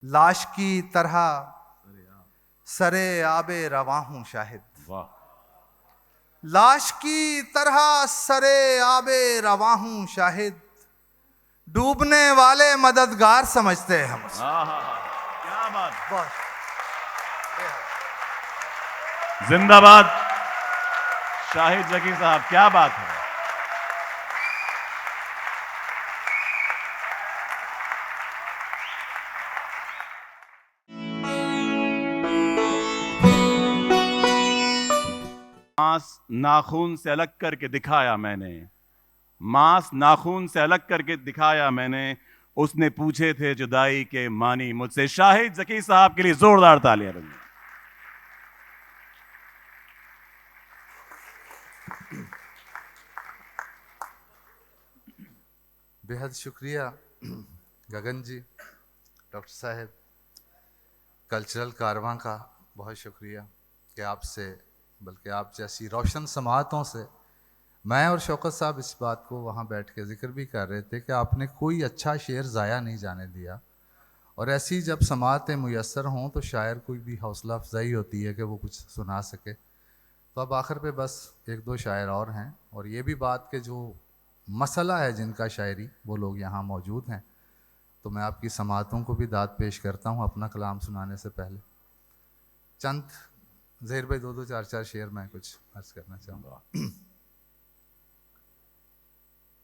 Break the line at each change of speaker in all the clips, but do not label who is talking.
लाश की तरह सरे आबे रवां हूं शाहिद।
वाह।
लाश की तरह सरे आबे रवां हूं शाहिद। डूबने वाले मददगार समझते हैं हम उसे।
क्या बात।
बस
जिंदाबाद शाहिद जकी साहब, क्या बात है। मांस नाखून से अलग करके दिखाया मैंने, मांस नाखून से अलग करके दिखाया मैंने। उसने पूछे थे जुदाई के मानी मुझसे। शाहिद जकी साहब के लिए जोरदार तालियां बजाएं।
बेहद शुक्रिया गगन जी, डॉक्टर साहब, कल्चरल कारवां का बहुत शुक्रिया कि आपसे, बल्कि आप जैसी रोशन समातों से मैं और शौकत साहब इस बात को वहाँ बैठ के जिक्र भी कर रहे थे कि आपने कोई अच्छा शेर ज़ाया नहीं जाने दिया। और ऐसी जब समातें मुयस्सर हों तो शायर कोई भी हौसला अफजाई होती है कि वो कुछ सुना सके। तो अब आखिर पे बस एक दो शायर और हैं, और ये भी बात के जो मसला है जिनका शायरी, वो लोग यहाँ मौजूद हैं। तो मैं आपकी समातों को भी दाद पेश करता हूँ अपना कलाम सुनाने से पहले। चंद ज़हीर भाई दो दो चार चार शेर मैं कुछ अर्ज करना चाहूँगा।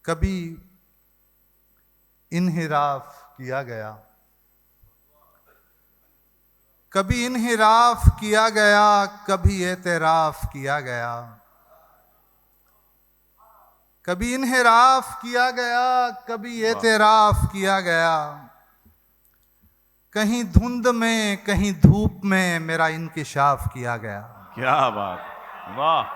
कभी इन्हिराफ किया गया, कभी इन्हिराफ किया गया, कभी एतराफ़ किया गया। कभी इन्हिराफ किया गया, कभी एतराफ़ किया गया। कहीं धुंध में कहीं धूप में मेरा इंकिशाफ किया गया।
क्या बात, वाह।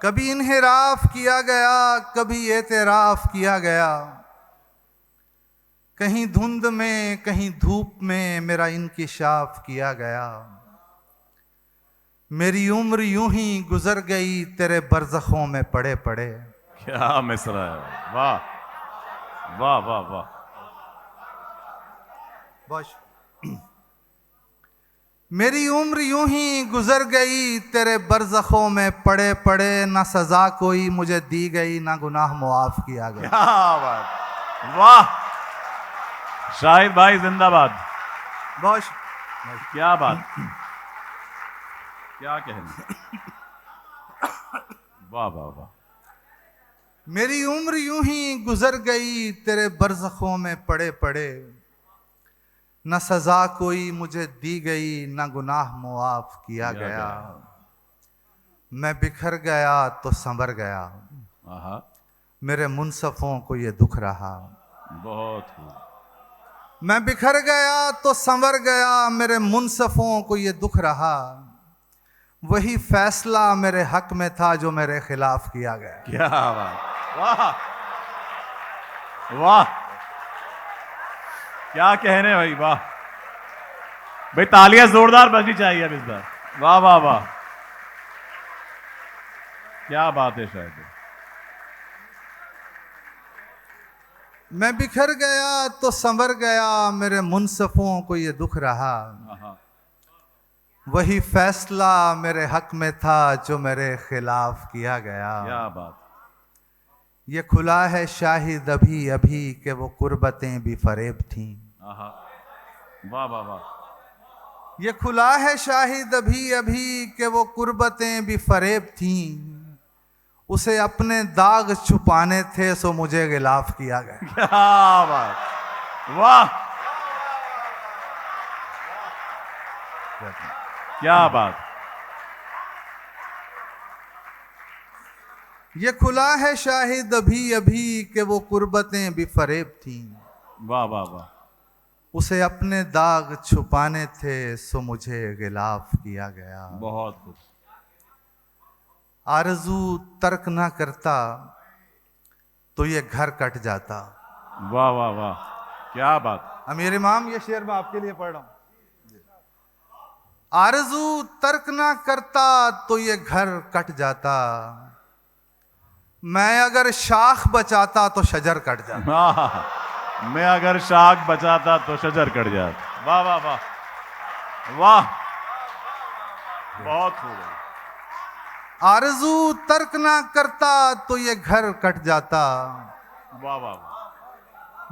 कभी इन्हिराफ किया गया, कभी एतराफ़ किया गया। कहीं धुंध में कहीं धूप में मेरा इंकिशाफ किया गया। मेरी उम्र यूं ही गुजर गई तेरे बरज़खों में पड़े पड़े।
क्या मिसरा है, वाह वाह वाह वाह।
बस मेरी उम्र यूं ही गुजर गई तेरे बरज़खों में पड़े पड़े। ना सज़ा कोई मुझे दी गई, ना गुनाह मुआफ़ किया गया।
क्या बात, वाह। शाहिद भाई जिंदाबाद।
बहुत
क्या बात, क्या कहना। वाह वाह वाह।
मेरी उम्र यूं ही गुजर गई तेरे बरज़खों में पड़े पड़े। न सज़ा कोई मुझे दी गई, न गुनाह मुआफ़ किया गया। मैं बिखर गया तो संवर गया, मेरे मुनसफ़ों को ये दुख रहा।
बहुत खूब।
मैं बिखर गया तो संवर गया, मेरे मुनसफ़ों को ये दुख रहा। वही फैसला मेरे हक में था जो मेरे खिलाफ किया गया।
क्या बात, वाह वाह। क्या कहने भाई, वाह भाई। तालियां जोरदार बजनी चाहिए अब इस बार। वाह वाह वाह, क्या बात है शायद।
मैं बिखर गया तो संवर गया, मेरे मुनसफ़ों को ये दुख रहा। वही फैसला मेरे हक में था जो मेरे खिलाफ किया गया।
क्या बात।
ये खुला है शाहिद अभी अभी कि वो कुर्बतें भी फरेब थीं।
वाह वाह वाह।
ये खुला है शाहिद अभी अभी कि वो कुर्बतें भी फरेब थीं। उसे अपने दाग छुपाने थे सो मुझे गिलाफ किया गया।
क्या बात, वाह क्या बात।
ये खुला है शाहिद अभी अभी कि वो कुर्बतें भी फरेब थीं।
वाह वाह वाह।
उसे अपने दाग छुपाने थे सो मुझे गिलाफ किया गया।
बहुत खूब।
आरज़ू तर्क ना करता तो ये घर कट जाता।
वाह वाह वाह, क्या बात।
अमीर इमाम, ये शेर मैं आपके लिए पढ़ रहा हूं। आरज़ू तर्क ना करता तो ये घर कट जाता। मैं अगर शाख बचाता तो शजर कट जाता।
मैं अगर शाख बचाता तो शजर कट जाता। वाह वाह वाह वाह, बहुत खूब है।
आरज़ू तर्क ना करता तो ये घर कट जाता।
वाह वाह वाह,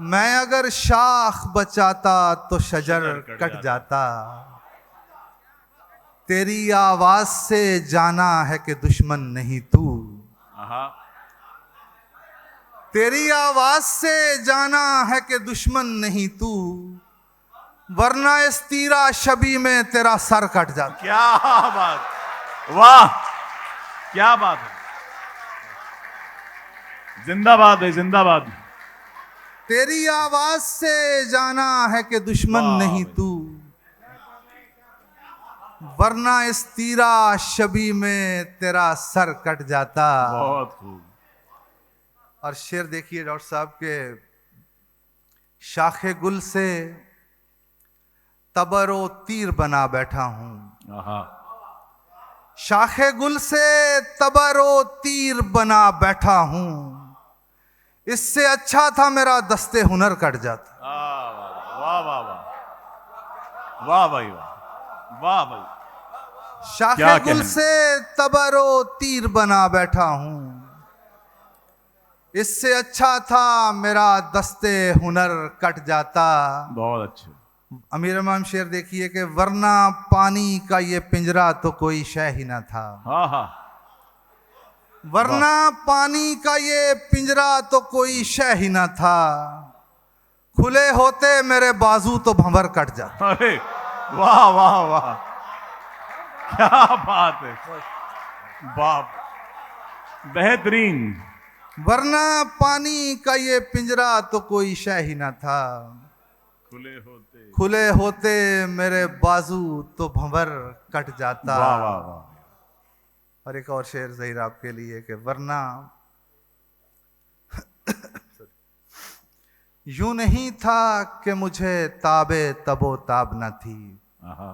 मैं अगर शाख बचाता तो शजर
शजर
कट जाता। तेरी आवाज से जाना है कि दुश्मन नहीं तू।
आहा,
तेरी आवाज से जाना है कि दुश्मन नहीं तू, वरना इस तीरा शबी में तेरा सर कट जाता।
क्या बात, वाह क्या बात है। जिंदाबाद है, जिंदाबाद।
तेरी आवाज से जाना है कि दुश्मन
वाह
नहीं
भाई।
तू, वरना इस तीरा शबी में तेरा सर कट जाता।
बहुत खूब।
और शेर देखिए डॉक्टर साहब के, शाखे गुल से तबरो तीर बना बैठा हूं।
आहा,
शाखे गुल से तबरो तीर बना बैठा हूं, इससे अच्छा था मेरा दस्ते हुनर कट जाता।
वाह वाह वाह वाह भाई वाह, वाह भाई। क्या
शाखे गुल
कहने।
से तबरो तीर बना बैठा हूं, इससे अच्छा था मेरा दस्ते हुनर कट जाता।
बहुत अच्छे।
अमीर इमाम शेर देखिए कि वरना पानी का ये पिंजरा तो कोई शय ही ना था।
हाँ हाँ,
वरना पानी का ये पिंजरा तो कोई शय ही ना था, खुले होते मेरे बाजू तो भंवर कट जाता।
अरे वाह वाह वाह, क्या बात है, बाप, बेहतरीन।
वरना पानी का ये पिंजरा तो कोई शय ही ना था, खुले होते मेरे बाजू तो भंवर कट जाता।
वाह वाह वाह,
और एक और शेर ज़हीर आपके लिए कि वरना यूं नहीं था कि मुझे ताबे तबो ताब न थी।
आहा,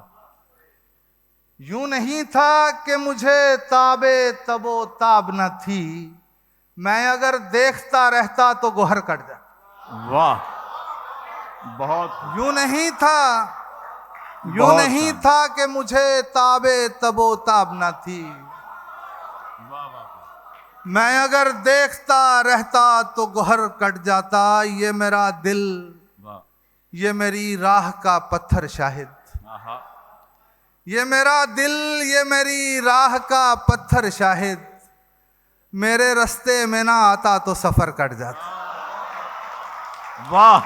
यूं नहीं था कि मुझे ताबे तबो ताब न थी, मैं अगर देखता रहता तो गोहर कट जाता।
वाह, बहुत
यूं नहीं था, यूं
बहुत
नहीं
शान।
था कि मुझे ताबे तबो ताब न थी,
वाह वाह,
मैं अगर देखता रहता तो गोहर कट जाता। ये मेरा दिल,
वाह,
ये मेरी राह का पत्थर शाहिद,
आहा,
ये मेरा दिल, ये मेरी राह का पत्थर शाहिद, मेरे रास्ते में ना आता तो सफर कट जाता।
वाह,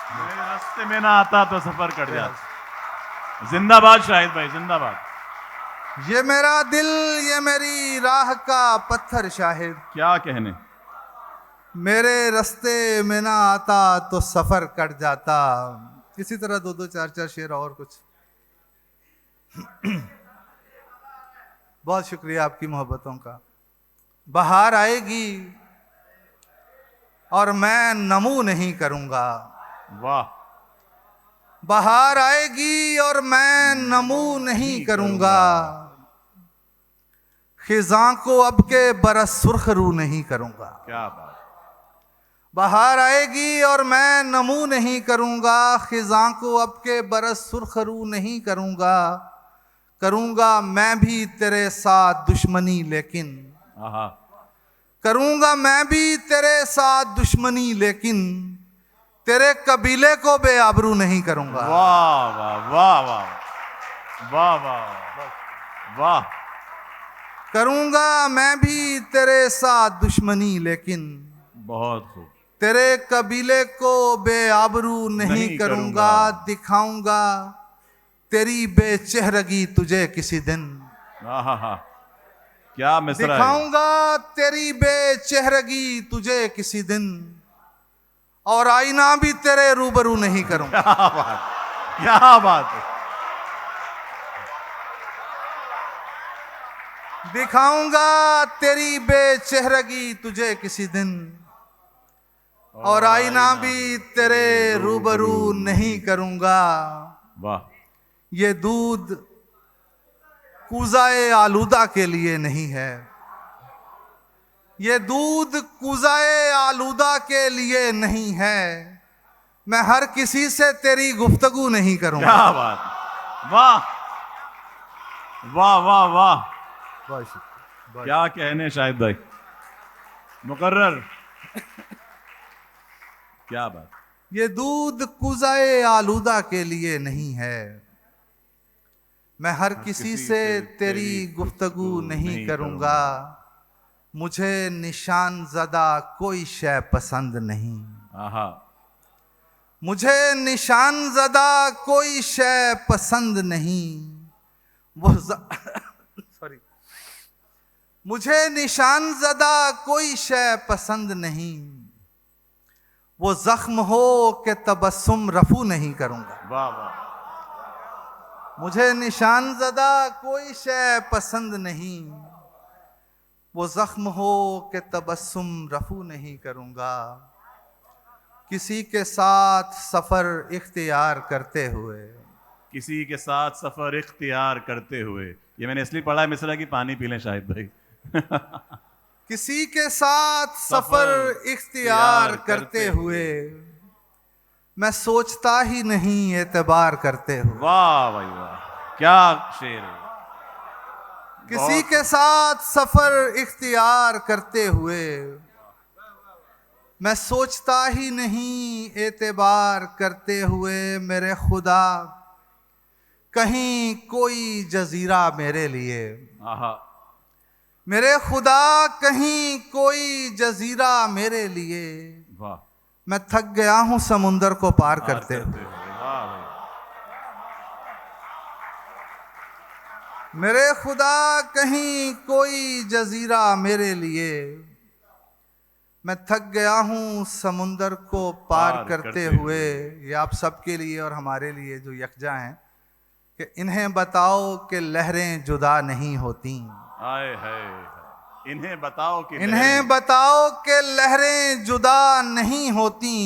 मेरे रास्ते में ना आता तो सफर कट जाता। जिंदाबाद शाहिद भाई, जिंदाबाद।
ये मेरा दिल, ये मेरी राह का पत्थर शाहिद,
क्या कहने।
मेरे रास्ते में ना आता तो सफर कट जाता। इसी तरह दो दो चार चार शेर और कुछ। बहुत शुक्रिया आपकी मोहब्बतों का। बहार आएगी और मैं नमू नहीं करूंगा।
वाह,
बहार आएगी और मैं नमू नहीं करूंगा, खिजां को अब के बरस सुर्ख रू नहीं करूंगा।
क्या बात।
बहार आएगी और मैं नमू नहीं करूंगा, खिजां को अब के बरस सुर्ख रू नहीं करूंगा, करूंगा मैं भी तेरे साथ दुश्मनी लेकिन,
आहा,
करूंगा मैं भी तेरे साथ दुश्मनी लेकिन, तेरे कबीले को बेआबरू नहीं करूंगा।
वाह वाह वाह वाह वाह वाह वाह,
करूंगा मैं भी तेरे साथ दुश्मनी लेकिन,
बहुत खूब।
तेरे कबीले को बेआबरू नहीं
नहीं
करूंगा,
करूंगा।
दिखाऊंगा तेरी बेचेहरगी तुझे किसी दिन,
आहा, क्या मिसरा है।
दिखाऊंगा तेरी बेचेहरगी तुझे किसी दिन, और आईना भी तेरे रूबरू नहीं करूंगा।
क्या बात, क्या बात है।
दिखाऊंगा तेरी बेचेहरगी तुझे किसी दिन, और आईना भी तेरे रूबरू नहीं करूंगा।
वाह,
ये दूध कुज़ाए आलूदा के लिए नहीं है, ये दूध कुज़ाए आलूदा के लिए नहीं है, मैं हर किसी से तेरी गुफ्तगू नहीं करूंगा।
क्या बात, वाह वाह वाह वाह,
बहुत शुक्रिया।
क्या कहने शाहिद भाई, मुकर्रर, क्या बात।
ये दूध कुज़ाए आलूदा के लिए नहीं है, मैं हर किसी से तेरी गुफ्तगू नहीं करूंगा। मुझे निशान ज़दा कोई शय पसंद नहीं।
आहा,
मुझे निशान ज़दा कोई शय पसंद नहीं। वो सॉरी मुझे निशान ज़दा कोई शय पसंद नहीं। वो जख्म हो के तबस्सुम रफू नहीं करूंगा।
वाह वाह,
मुझे निशान ज़दा कोई शय पसंद नहीं। वो जख्म हो के तबस्सुम रफू नहीं करूंगा। किसी के साथ सफ़र इख्तियार करते हुए,
किसी के साथ सफर इख्तियार करते हुए, ये मैंने इसलिए पढ़ा है मिसरा की पानी पी लें शाहिद भाई।
किसी के साथ सफ़र इख्तियार करते हुए, मैं सोचता ही नहीं एतबार करते हुए।
वाह भाई वाह, क्या शेर है।
किसी के साथ सफ़र इख्तियार करते हुए, मैं सोचता ही नहीं एतबार करते हुए। मेरे खुदा कहीं कोई जजीरा मेरे लिए,
आहा,
मेरे खुदा कहीं कोई जजीरा मेरे लिए।
वाह,
मैं थक गया हूं समुंदर को पार करते हुए।
वाह भाई,
मेरे खुदा कहीं कोई जजीरा मेरे लिए। मैं थक गया हूं समुंदर को पार करते हुए। ये आप सबके लिए और हमारे लिए जो यकजा हैं कि इन्हें बताओ कि लहरें जुदा नहीं होती।
आए है, इन्हें बताओ कि
इन्हें बताओ कि लहरें जुदा नहीं होती।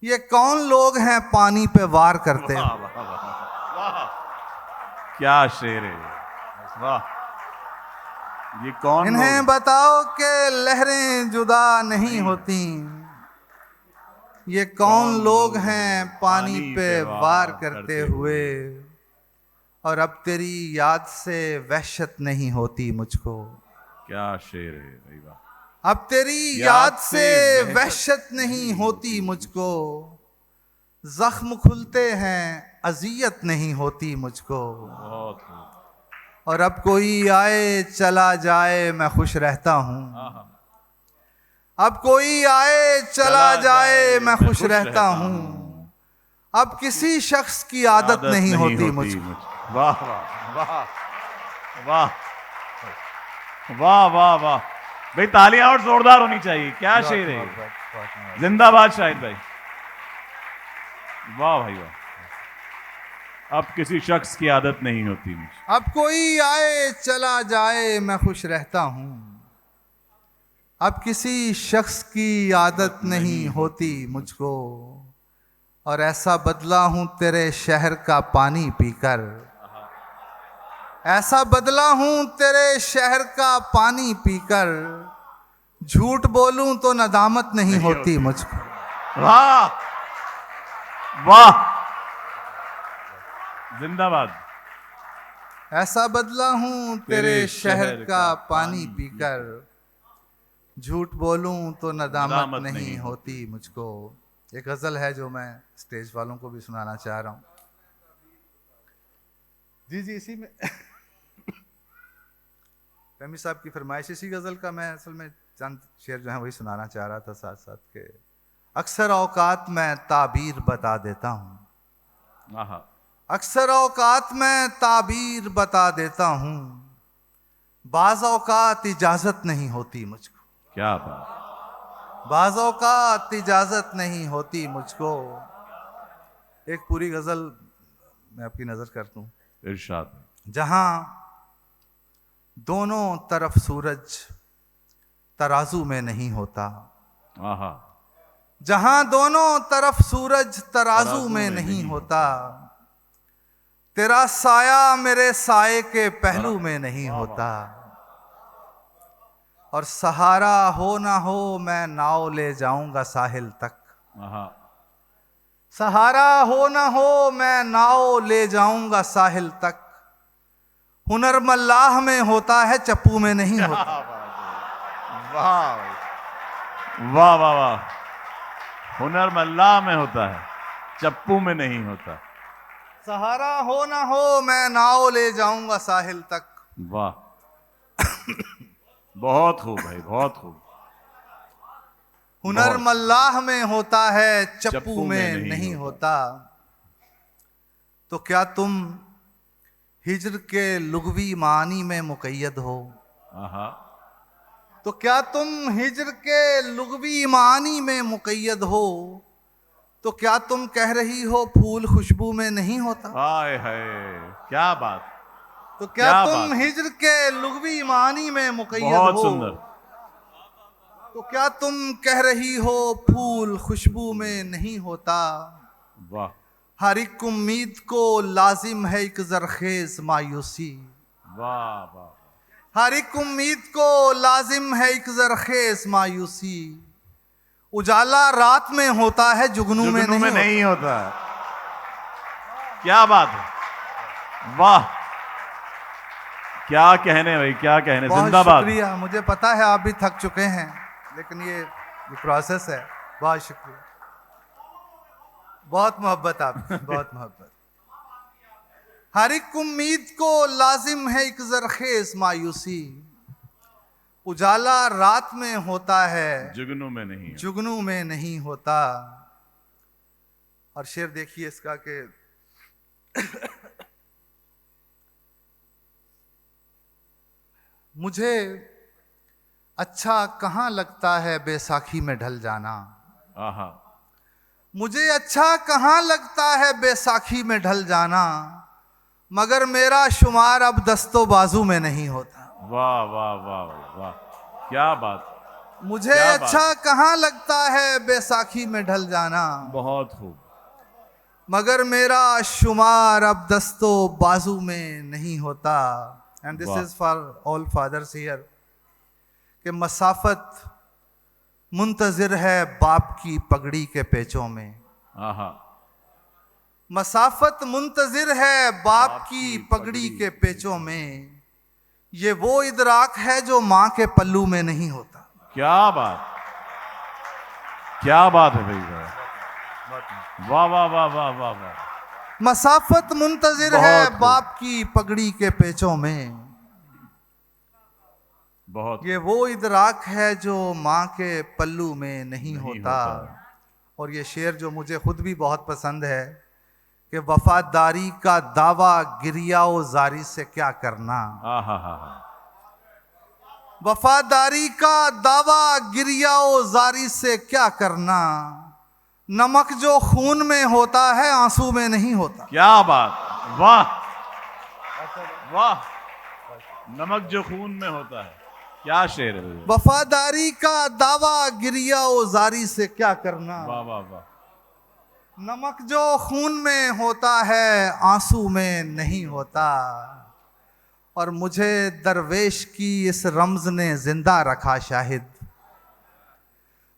ये कौन लोग हैं पानी पे वार करते
वाह
हुए।
वाह वाह वाह, क्या शेर है, वाह। ये कौन
इन्हें
लोग?
बताओ कि लहरें जुदा नहीं होती। ये कौन लोग हैं पानी पे वार करते हुए। और अब तेरी याद से वहशत नहीं होती मुझको।
क्या शेर है भाई, वाह।
अब तेरी याद से वहशत नहीं होती मुझको। जख्म खुलते हैं अजियत नहीं होती मुझको।
बहुत खूब।
और अब कोई आए चला जाए मैं खुश रहता हूँ।
आहा,
अब कोई आए चला जाए मैं खुश रहता हूँ। अब किसी शख्स की आदत नहीं होती मुझको।
वाह वाह वाह वाह वाह वाह, भाई तालियां और जोरदार होनी चाहिए। क्या शेर है, जिंदाबाद शाहिद भाई, वाह भाई वाह। अब किसी शख्स की आदत नहीं होती मुझे।
अब कोई आए चला जाए मैं खुश रहता हूँ। अब किसी शख्स की आदत नहीं होती मुझको। और ऐसा बदला हूँ तेरे शहर का पानी पीकर। ऐसा बदला हूँ तेरे शहर का पानी पीकर। झूठ बोलूं तो नदामत नहीं होती मुझको।
वाह वाह, जिंदाबाद।
ऐसा बदला हूँ तेरे शहर का पानी पीकर। झूठ बोलूं तो नदामत नहीं होती मुझको। एक गज़ल है जो मैं स्टेज वालों को भी सुनाना चाह रहा हूँ। जी जी, इसी में फहमी साहब की फरमाइश, इसी गज़ल का मैं असल में चंद शेर जो है वही सुनाना चाह रहा था साथ साथ के। अक्सर औकात मैं ताबीर बता देता हूँ।
आहा,
अक्सर औकात मैं ताबीर बता देता हूँ। बाज़ औकात इजाज़त नहीं होती मुझको।
क्या बात,
बाज़ औकात इजाज़त नहीं होती मुझको। एक पूरी गज़ल मैं आपकी नज़र कर दूँ।
इरशाद।
जहाँ दोनों तरफ सूरज तराजू में नहीं होता।
आहा,
जहाँ दोनों तरफ सूरज तराजू में नहीं होता। तेरा साया मेरे साये के पहलू में नहीं होता। और सहारा हो ना हो मैं नाव ले जाऊंगा साहिल तक।
आहा,
सहारा हो न हो मैं नाव ले जाऊंगा साहिल तक, हुनर मल्लाह में होता है चप्पू में नहीं होता।
वाह वाह वाह वाह, हुनर मल्लाह में होता है, चप्पू में नहीं होता।
सहारा हो न हो मैं नाव ले जाऊंगा साहिल तक।
वाह, बहुत खूब भाई, बहुत खूब।
हुनर
बहुत।
मल्लाह में होता है चप्पू
चप्पू
में
में
नहीं
नहीं
होता। तो क्या तुम हिज्र के लुग़वी मानी में मुक़य्यद हो?
आहा,
तो क्या तुम हिज्र के लुग़वी मानी में मुक़य्यद हो? तो क्या तुम कह रही हो फूल खुशबू में नहीं होता?
हाय हाय, क्या बात,
तो क्या
क्या
तुम
बात।
हिज्र के लुग़वी मानी में मुक़य्यद
बहुत
हो?
सुंदर।
तो क्या तुम कह रही हो फूल खुशबू में नहीं होता?
वाह
हर एक उम्मीद को लाजिम है एक जरखेज मायूसी।
वाह वाह,
हर एक उम्मीद को लाजिम है एक जरखेज मायूसी। उजाला रात में होता है जुगनू में
जुगनू में
नहीं
नहीं होता। क्या बात है, वाह, क्या कहने भाई, क्या कहने।
बहुत
जिंदाबाद।
शुक्रिया। मुझे पता है आप भी थक चुके हैं, लेकिन ये प्रोसेस है। बहुत शुक्रिया, बहुत मोहब्बत आपकी, बहुत मोहब्बत। हर एक उम्मीद को लाजिम है एक जरखेज मायूसी। उजाला रात में होता है,
जुगनू में नहीं होता।
जुगनू में नहीं होता। और शेर देखिए इसका कि मुझे अच्छा कहाँ लगता है बैसाखी में ढल जाना।
आहा,
मुझे अच्छा कहाँ लगता है बैसाखी में ढल जाना, मगर मेरा शुमार अब दस्तो बाजू में नहीं होता।
वाह वाह वाह वाह, क्या बात,
मुझे
क्या
अच्छा कहाँ लगता है बैसाखी में ढल जाना,
बहुत खूब।
मगर मेरा शुमार अब दस्तो बाजू में नहीं होता। एंड दिस
वाह।
Is for all fathers here कि मसाफत मुंतजिर है बाप की पगड़ी के पेचों में।
आहा,
मसाफत मुंतजिर है बाप की पगड़ी के पेचों में। ये वो इदराक है जो माँ के पल्लू में नहीं होता।
क्या बात, क्या बात है भाई, वाह वाह वाह वाह वाह वाह।
मसाफत मुंतजिर
बहुत
है
खूब।
बाप की पगड़ी के पेचों में।
बहुत
ये वो इदराक है जो माँ के पल्लू में नहीं
नहीं
होता।
होता।
और ये शेर जो मुझे खुद भी बहुत पसंद है कि वफादारी का दावा गिरियाओ जारी से क्या करना।
आहा हा हा,
वफादारी का दावा गिरियाओ जारी से क्या करना, नमक जो खून में होता है आंसू में नहीं होता।
क्या बात, वाह वाह, नमक जो खून में होता है, क्या शेर है भैया।
वफादारी का दावा गिरियाओ जारी से क्या करना,
वाह वाह वाह,
नमक जो खून में होता है आंसू में नहीं होता। और मुझे दरवेश की इस रमज ने जिंदा रखा शाहिद।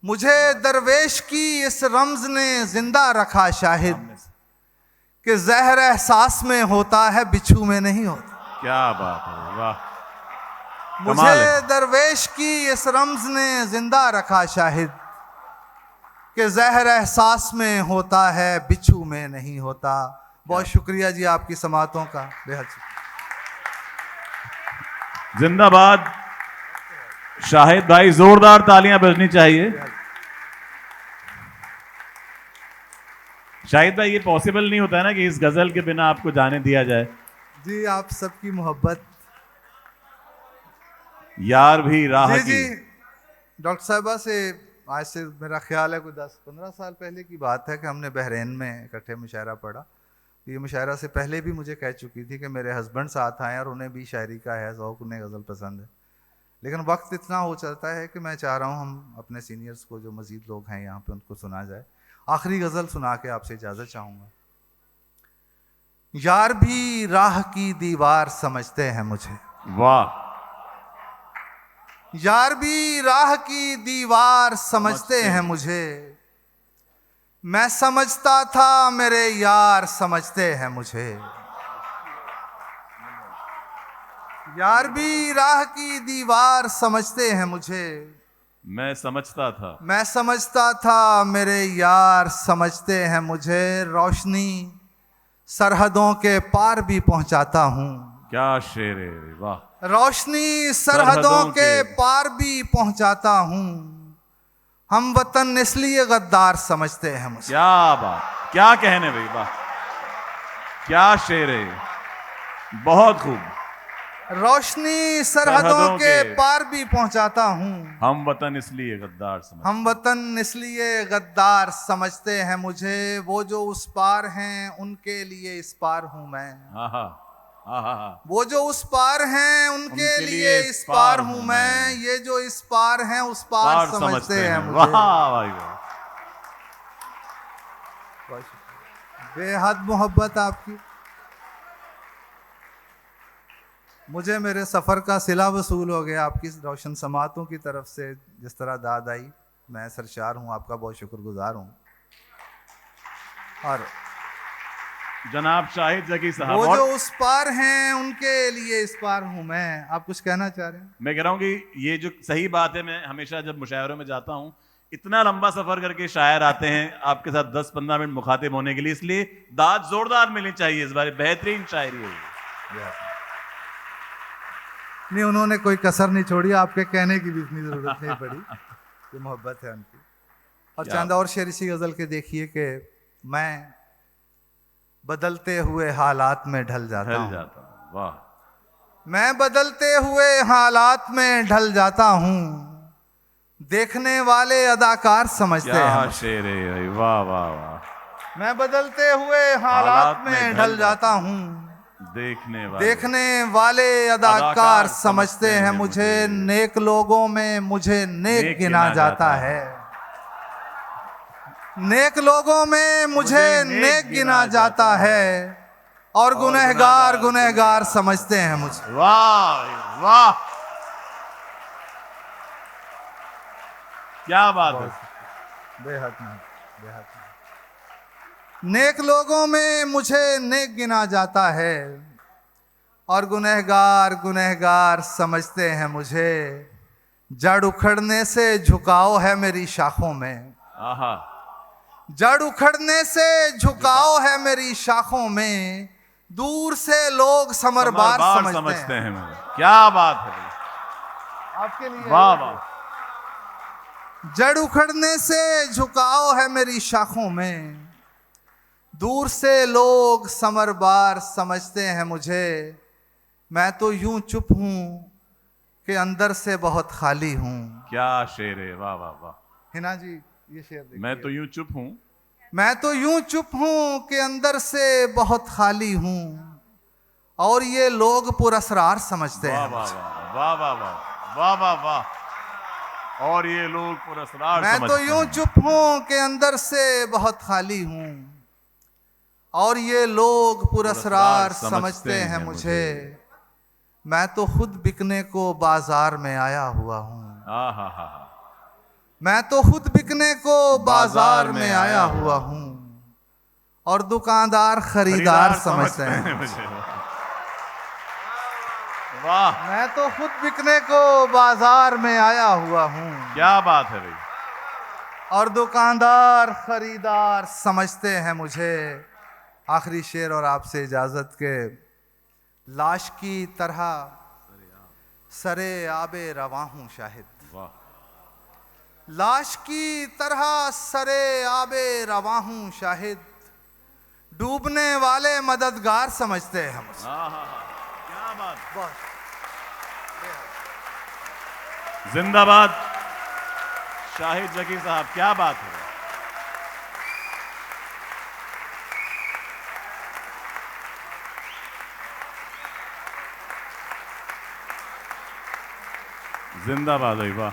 मुझे दरवेश की इस रमज ने जिंदा रखा शाहिद कि जहर एहसास में होता है बिच्छू में नहीं होता।
क्या बात है, वाह, कमाल
मुझे
है।
दरवेश की इस रमज ने जिंदा रखा शाहिद कि जहर एहसास में होता है बिच्छू में नहीं होता। बहुत शुक्रिया जी आपकी समातों का, बेहद शुक्रिया।
जिंदाबाद। शाहिद भाई, जोरदार तालियां बजनी चाहिए। शाहिद भाई, ये पॉसिबल नहीं होता है ना कि इस गजल के बिना आपको जाने दिया जाए।
जी आप सबकी मोहब्बत।
यार भी राह
जी
की।
जी, डॉक्टर साहबा से आज से मेरा ख्याल है कोई 10-15 साल पहले की बात है कि हमने बहरीन में इकट्ठे मुशायरा पढ़ा। ये मुशायरा से पहले भी मुझे कह चुकी थी कि मेरे हस्बैंड साथ आए और उन्हें भी शायरी का है ज़ौक़, उन्हें गज़ल पसंद है। लेकिन वक्त इतना हो चलता है कि मैं चाह रहा हूँ हम अपने सीनियर्स को जो मज़ीद लोग हैं यहाँ पे उनको सुना जाए। आखिरी गज़ल सुना के आपसे इजाज़त चाहूँगा। यार भी राह की दीवार समझते हैं मुझे।
वाह,
यार भी राह की दीवार समझते हैं मुझे। मैं समझता था मेरे यार समझते हैं मुझे, यार भी राह की दीवार समझते हैं मुझे।
मैं समझता था,
मैं समझता था मेरे यार समझते हैं मुझे, रोशनी सरहदों के पार भी पहुंचाता हूं।
क्या शेर है, वाह।
रोशनी सरहदों के पार भी पहुंचाता हूं। हम वतन इसलिए गद्दार समझते हैं मुझे।
क्या बात, क्या कहने भाई, वाह, क्या शेर है, बहुत खूब।
रोशनी सरहदों के पार भी पहुंचाता हूं।
हम वतन इसलिए गद्दार समझते,
हम वतन इसलिए गद्दार समझते हैं मुझे। वो जो उस पार हैं उनके लिए इस पार हूं मैं।
आहा, आहा,
वो जो उस पार हैं उनके लिए इस पार हूं मैं। ये जो इस पार हैं उस पार समझते हैं मुझे।
वाह भाई वाह,
बेहद मोहब्बत आपकी। मुझे मेरे सफ़र का सिला वसूल हो गया आपकी रोशन समातों की तरफ से। जिस तरह दाद आई, मैं सरशार हूँ, आपका बहुत शुक्रगुजार हूँ। और
जनाब शाहिद जकी साहब,
वो जो उस पार हैं उनके लिए इस पार हूँ मैं। आप कुछ कहना चाह रहे हैं?
मैं कह रहा हूँ कि ये जो सही बात है, मैं हमेशा जब मुशायरों में जाता हूँ, इतना लंबा सफर करके शायर आते हैं आपके साथ 10-15 मिनट मुखातिब होने के लिए, इसलिए दाद जोरदार मिलनी चाहिए इस बार। बेहतरीन शायरी है।
नहीं, उन्होंने कोई कसर नहीं छोड़ी, आपके कहने की भी इतनी जरूरत नहीं पड़ी। ये मोहब्बत है उनकी। और चंद और शेर इसी गजल के देखिए कि मैं बदलते हुए हालात में ढल जाता हूँ।
वाह।
मैं बदलते हुए हालात में ढल जाता हूँ। देखने वाले अदाकार समझते हैं।
क्या शेर है भाई, वाह वाह वाह।
मैं बदलते हुए हालात में ढल जाता हूँ। देखने वाले अदाकार समझते हैं मुझे। नेक लोगों में मुझे नेक गिना जाता है। नेक लोगों में मुझे नेक गिना जाता है। और गुनहगार गुनहगार समझते हैं मुझे।
वाह वाह, क्या बात है।
बेहद बेहद। नेक लोगों में मुझे नेक गिना जाता है और गुनहगार गुनहगार समझते हैं मुझे। जड़ उखड़ने से झुकाव है मेरी शाखों में।
आहा,
जड़ उखड़ने से झुकाव है मेरी शाखों में। दूर से लोग समरबार समझते हैं
मुझे। क्या बात है
आपके लिए।
वाह वाह।
जड़ उखड़ने से झुकाव है मेरी शाखों में। दूर से लोग समरबार समझते हैं मुझे। मैं तो यूं चुप हूं कि अंदर से बहुत खाली हूं।
क्या शेर है, वाह वाह वाह।
हिना जी, ये शेर देखिए।
मैं तो यूं चुप हूं,
मैं तो यूं चुप हूं कि अंदर से बहुत खाली हूं। और ये लोग पुरस्कार समझते हैं।
वाह वाह वाह वाह वाह वाह वाह। और ये लोग पुरस्कार
मैं तो यूं चुप हूं कि अंदर से बहुत खाली हूं। और ये लोग पुरस्कार समझते हैं मुझे। मैं तो खुद बिकने को बाजार में आया हुआ हूं। मैं तो खुद बिकने को बाजार में आया हुआ हूं। और दुकानदार खरीदार समझते हैं मुझे।
वाह।
मैं तो खुद बिकने को बाजार में आया हुआ हूं।
क्या बात है भाई।
और दुकानदार खरीदार समझते हैं मुझे। आखिरी शेर और आपसे इजाजत के। लाश की तरह सरे आबे रवा हूं शाहिद।
वाह।
लाश की तरह सरे आबे रवा हूं शाहिद। डूबने वाले मददगार समझते हैं मुझे।
क्या बात।
बस।
जिंदाबाद शाहिद जकी साहब, क्या बात है। जिंदाबाद भाई, वाह।